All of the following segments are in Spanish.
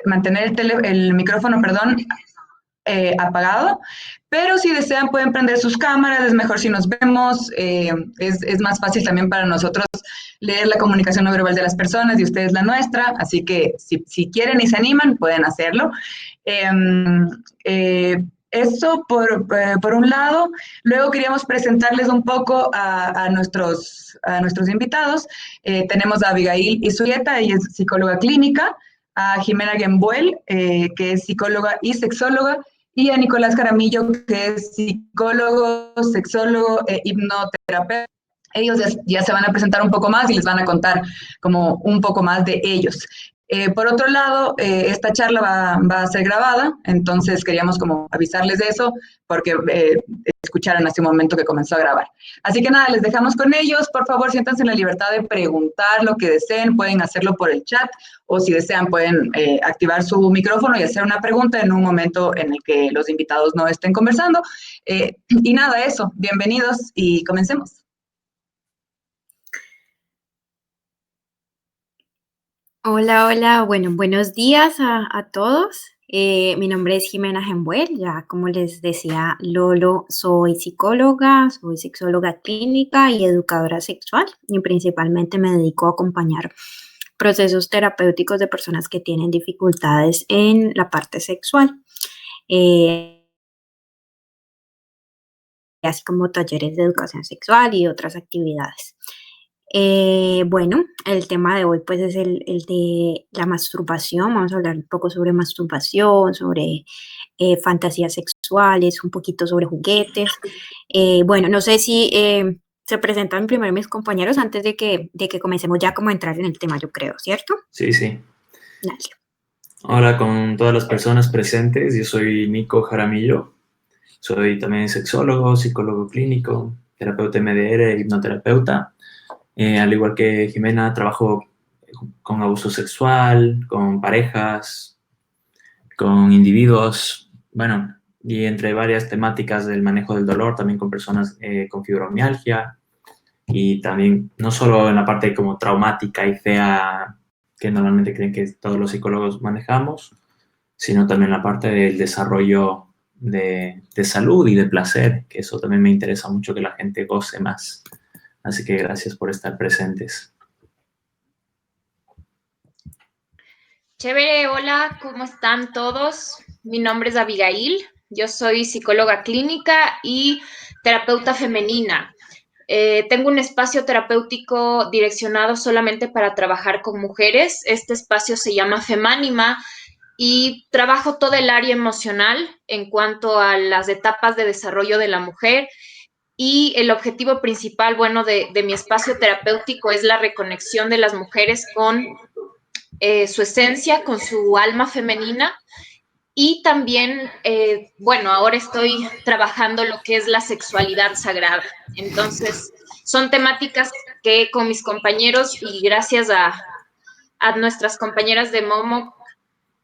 mantener el micrófono, perdón, apagado, pero si desean pueden prender sus cámaras, es mejor si nos vemos, es más fácil también para nosotros leer la comunicación no verbal de las personas y ustedes la nuestra, así que si quieren y se animan, pueden hacerlo. Eso por un lado. Luego queríamos presentarles un poco a nuestros invitados. Tenemos a Abigail Izueta, ella es psicóloga clínica, a Jimena Gembuel, que es psicóloga y sexóloga, y a Nicolás Jaramillo, que es psicólogo, sexólogo e hipnoterapeuta. Ellos ya se van a presentar un poco más y les van a contar como un poco más de ellos. Por otro lado, esta charla va a ser grabada, entonces queríamos como avisarles de eso, porque escucharon hace un momento que comenzó a grabar. Así que nada, les dejamos con ellos. Por favor, siéntanse en la libertad de preguntar lo que deseen, pueden hacerlo por el chat, o si desean pueden activar su micrófono y hacer una pregunta en un momento en el que los invitados no estén conversando. Y nada, eso, bienvenidos y comencemos. Hola, hola, bueno, buenos días a todos. Mi nombre es Jimena Gembuel, ya como les decía Lolo, soy psicóloga, soy sexóloga clínica y educadora sexual y principalmente me dedico a acompañar procesos terapéuticos de personas que tienen dificultades en la parte sexual, así como talleres de educación sexual y otras actividades. Bueno, el tema de hoy pues es el de la masturbación. Vamos a hablar un poco sobre masturbación, sobre fantasías sexuales, un poquito sobre juguetes. Bueno, no sé si se presentan primero mis compañeros antes de que comencemos ya como a entrar en el tema, yo creo, ¿cierto? Sí, sí. Dale. Hola con todas las personas presentes, yo soy Nico Jaramillo, soy también sexólogo, psicólogo clínico, terapeuta MDR, hipnoterapeuta. Al igual que Jimena, trabajo con abuso sexual, con parejas, con individuos, bueno, y entre varias temáticas del manejo del dolor, también con personas con fibromialgia, y también no solo en la parte como traumática y fea que normalmente creen que todos los psicólogos manejamos, sino también la parte del desarrollo de salud y de placer, que eso también me interesa mucho que la gente goce más. Así que gracias por estar presentes. Chévere, hola, ¿cómo están todos? Mi nombre es Abigail, yo soy psicóloga clínica y terapeuta femenina. Tengo un espacio terapéutico direccionado solamente para trabajar con mujeres. Este espacio se llama Femánima y trabajo todo el área emocional en cuanto a las etapas de desarrollo de la mujer. Y el objetivo principal, bueno, de mi espacio terapéutico es la reconexión de las mujeres con su esencia, con su alma femenina. Y también, bueno, ahora estoy trabajando lo que es la sexualidad sagrada. Entonces, son temáticas que con mis compañeros y gracias a nuestras compañeras de Momo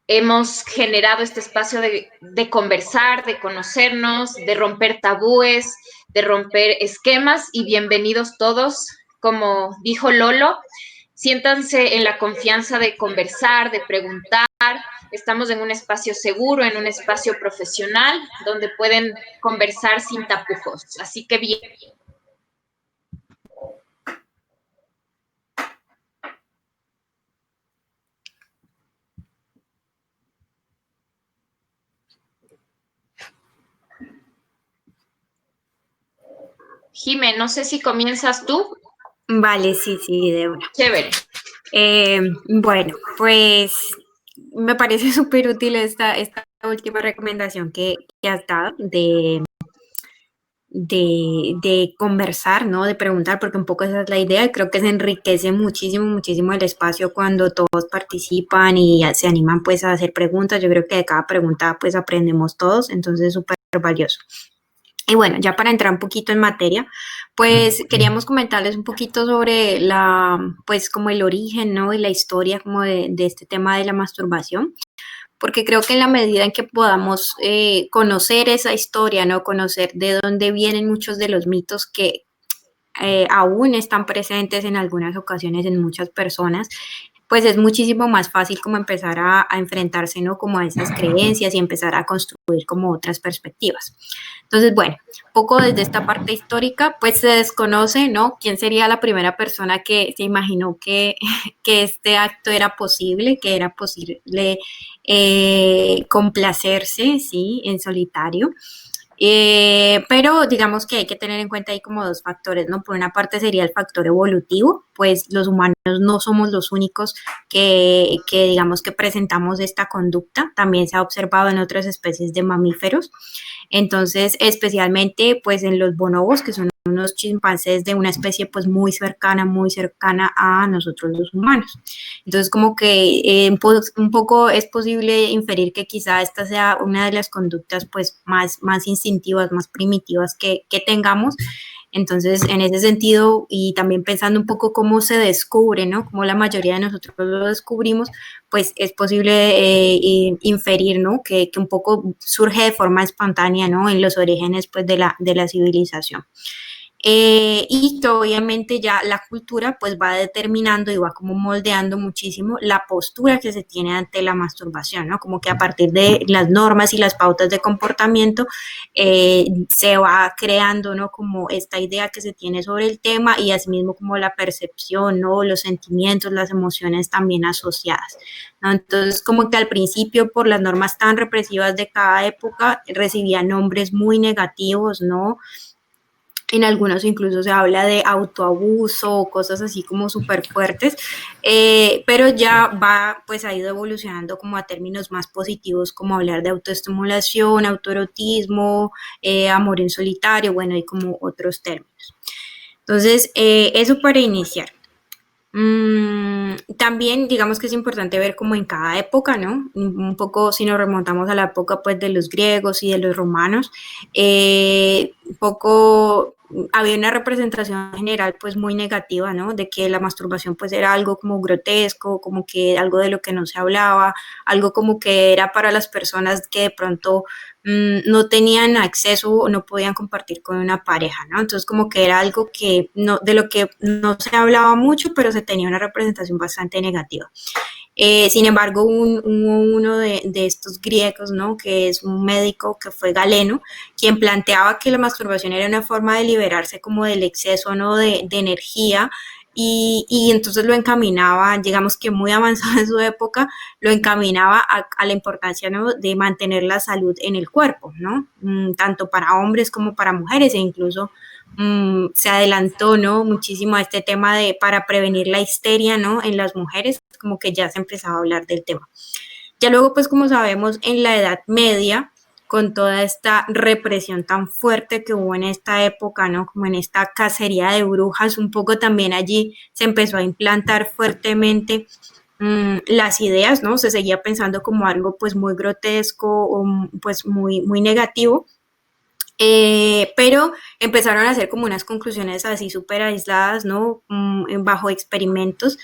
hemos generado este espacio de conversar, de conocernos, de romper tabúes, de romper esquemas y bienvenidos todos. Como dijo Lolo, siéntanse en la confianza de conversar, de preguntar. Estamos en un espacio seguro, en un espacio profesional, donde pueden conversar sin tapujos. Así que bien. Jimé, no sé si comienzas tú. Vale, sí, de una. Chévere. Bueno, pues me parece súper útil esta última recomendación que has dado de conversar, ¿no? De preguntar, porque un poco esa es la idea y creo que se enriquece muchísimo, muchísimo el espacio cuando todos participan y se animan pues a hacer preguntas. Yo creo que de cada pregunta pues aprendemos todos, entonces es súper valioso. Y bueno, ya para entrar un poquito en materia, pues queríamos comentarles un poquito sobre pues como el origen, ¿no? Y la historia como de este tema de la masturbación, porque creo que en la medida en que podamos conocer esa historia, ¿no? Conocer de dónde vienen muchos de los mitos que aún están presentes en algunas ocasiones en muchas personas, pues es muchísimo más fácil como empezar a enfrentarse, ¿no? Como a esas creencias y empezar a construir como otras perspectivas. Entonces, bueno, poco desde esta parte histórica, pues se desconoce, ¿no? ¿Quién sería la primera persona que se imaginó que este acto era posible, que era posible complacerse, ¿sí? En solitario. Pero digamos que hay que tener en cuenta ahí como dos factores, ¿no? Por una parte sería el factor evolutivo, pues los humanos no somos los únicos que digamos que presentamos esta conducta, también se ha observado en otras especies de mamíferos, entonces especialmente pues en los bonobos, que son unos chimpancés de una especie pues muy cercana a nosotros los humanos. Entonces como que un poco es posible inferir que quizá esta sea una de las conductas pues más instintivas, más primitivas que tengamos. Entonces, en ese sentido, y también pensando un poco cómo se descubre, ¿no? Cómo la mayoría de nosotros lo descubrimos, pues es posible inferir, ¿no? Que un poco surge de forma espontánea, ¿no? En los orígenes, pues, de la civilización. Y que obviamente ya la cultura pues va determinando y va como moldeando muchísimo la postura que se tiene ante la masturbación, ¿no? Como que a partir de las normas y las pautas de comportamiento se va creando, ¿no? Como esta idea que se tiene sobre el tema y asimismo como la percepción, ¿no? Los sentimientos, las emociones también asociadas, ¿no? Entonces como que al principio por las normas tan represivas de cada época recibía nombres muy negativos, ¿no? En algunos incluso se habla de autoabuso o cosas así como súper fuertes, pero ya pues ha ido evolucionando como a términos más positivos, como hablar de autoestimulación, autoerotismo, amor en solitario, bueno, y como otros términos. Entonces, eso para iniciar. También digamos que es importante ver como en cada época, ¿no? Un poco si nos remontamos a la época pues de los griegos y de los romanos, un poco había una representación general pues muy negativa, ¿no? De que la masturbación pues era algo como grotesco, como que algo de lo que no se hablaba, algo como que era para las personas que de pronto no tenían acceso o no podían compartir con una pareja, ¿no? Entonces como que era algo que no, de lo que no se hablaba mucho, pero se tenía una representación bastante negativa. Sin embargo, uno de estos griegos, ¿no? Que es un médico que fue Galeno, quien planteaba que la masturbación era una forma de liberarse como del exceso, ¿no? de energía, y entonces lo encaminaba, digamos que muy avanzado en su época, lo encaminaba a la importancia, ¿no? de mantener la salud en el cuerpo, ¿no? Tanto para hombres como para mujeres, e incluso se adelantó, ¿no? muchísimo a este tema para prevenir la histeria, ¿no? en las mujeres, como que ya se empezaba a hablar del tema. Ya luego, pues como sabemos, en la Edad Media, con toda esta represión tan fuerte que hubo en esta época, ¿no? Como en esta cacería de brujas, un poco también allí se empezó a implantar fuertemente las ideas, ¿no? Se seguía pensando como algo pues muy grotesco o pues muy negativo. Pero empezaron a hacer como unas conclusiones así súper aisladas, ¿no? Bajo experimentos,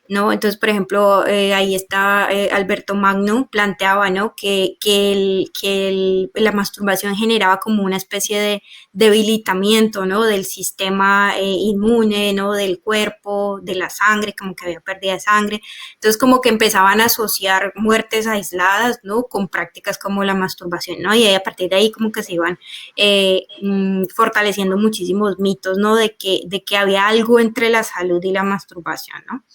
¿no? Entonces, por ejemplo, ahí está Alberto Magno planteaba, ¿no? La masturbación generaba como una especie de debilitamiento, ¿no? Del sistema inmune, ¿no? Del cuerpo, de la sangre, como que había pérdida de sangre. Entonces, como que empezaban a asociar muertes aisladas, ¿no? Con prácticas como la masturbación, ¿no? Y a partir de ahí como que se iban fortaleciendo muchísimos mitos, ¿no? De que había algo entre la salud y la masturbación, ¿no?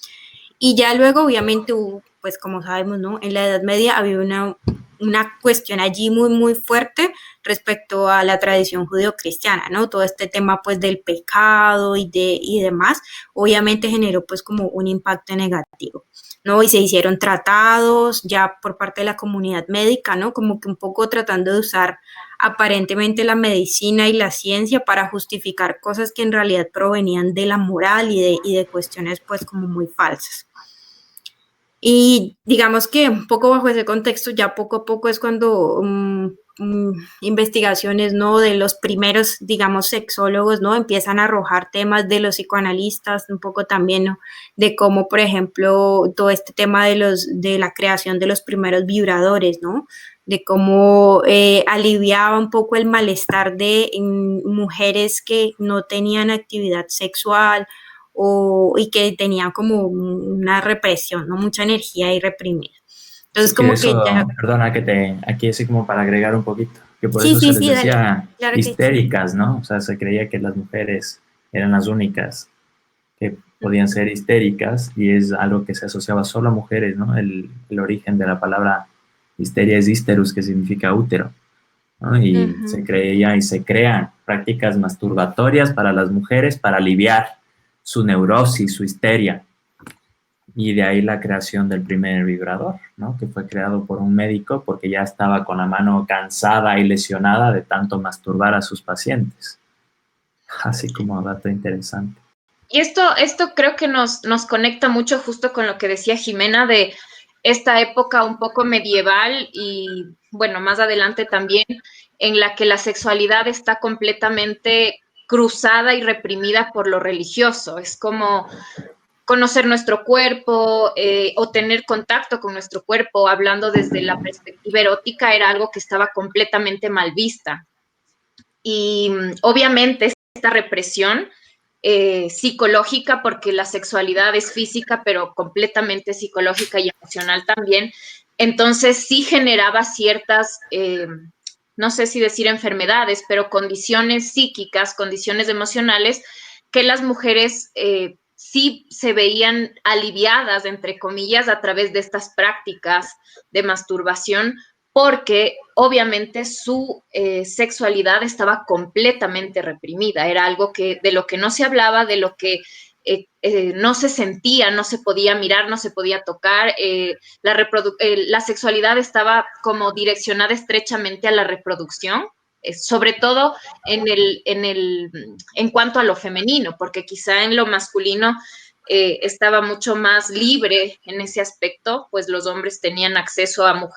Y ya luego, obviamente, pues como sabemos, ¿no? En la Edad Media había una cuestión allí muy fuerte respecto a la tradición judeocristiana, ¿no? Todo este tema, pues, del pecado y demás, obviamente generó, pues, como un impacto negativo, ¿no? Y se hicieron tratados ya por parte de la comunidad médica, ¿no? Como que un poco tratando de usar aparentemente la medicina y la ciencia para justificar cosas que en realidad provenían de la moral y de cuestiones, pues, como muy falsas. Y digamos que un poco bajo ese contexto, ya poco a poco es cuando investigaciones, ¿no? De los primeros, digamos, sexólogos, ¿no? Empiezan a arrojar temas de los psicoanalistas, un poco también, ¿no? De cómo, por ejemplo, todo este tema de la creación de los primeros vibradores, ¿no? De cómo aliviaba un poco el malestar de mujeres que no tenían actividad sexual y que tenía como una represión, ¿no? Mucha energía y reprimida. Entonces, Sí, que como que eso, ya... perdona aquí así como para agregar un poquito, que por Sí, eso se sí, les sí, dale. decía Claro que sí. histéricas, ¿no? O sea, se creía que las mujeres eran las únicas que podían ser histéricas y es algo que se asociaba solo a mujeres, ¿no? El origen de la palabra histeria es histerus, que significa útero, ¿no? Y Ujú. se creía y se crean prácticas masturbatorias para las mujeres para aliviar su neurosis, su histeria. Y de ahí la creación del primer vibrador, ¿no? Que fue creado por un médico porque ya estaba con la mano cansada y lesionada de tanto masturbar a sus pacientes. Así como dato interesante. Y esto creo que nos conecta mucho justo con lo que decía Jimena de esta época un poco medieval y, bueno, más adelante también, en la que la sexualidad está completamente cruzada y reprimida por lo religioso. Es como conocer nuestro cuerpo o tener contacto con nuestro cuerpo, hablando desde la perspectiva erótica, era algo que estaba completamente mal vista. Y obviamente esta represión psicológica, porque la sexualidad es física, pero completamente psicológica y emocional también, entonces sí generaba ciertas, no sé si decir enfermedades, pero condiciones psíquicas, condiciones emocionales, que las mujeres sí se veían aliviadas, entre comillas, a través de estas prácticas de masturbación, porque obviamente su sexualidad estaba completamente reprimida, era algo que de lo que no se hablaba, de lo que no se sentía, no se podía mirar, no se podía tocar, la sexualidad estaba como direccionada estrechamente a la reproducción, sobre todo en cuanto a lo femenino, porque quizá en lo masculino estaba mucho más libre en ese aspecto, pues los hombres tenían acceso a mujeres